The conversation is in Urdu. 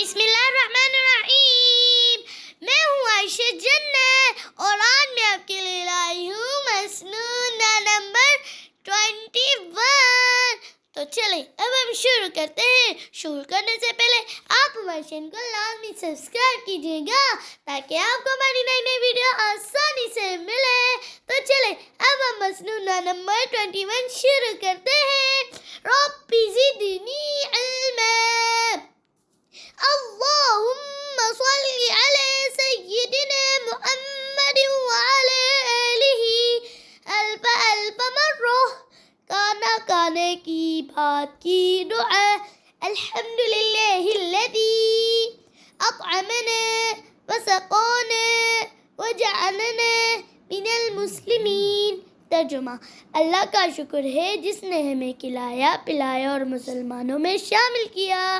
بسم اللہ الرحمن الرحیم. میں ہوں عائشہ جنت اور آج میں آپ کے لیے لائی ہوں مسنون نمبر 21. تو چلیں اب ہم شروع کرتے ہیں. شروع کرنے سے پہلے آپ ہمارے چینل کو لازمی سبسکرائب کیجیے گا تاکہ آپ کو ہماری نئی نئی ویڈیو آسانی سے ملے. تو چلیں اب ہم مسنون نمبر 21 شروع کرتے ہیں. رب زدنی علما. اللهم صل على سيدنا محمد وعلى آله ألف ألف مرة. کانے کی بات کی دعا. الحمد لله الذي أطعمنا وسقانا وجعلنا من المسلمين. ترجمہ: اللہ کا شکر ہے جس نے ہمیں کھلایا پلایا اور مسلمانوں میں شامل کیا.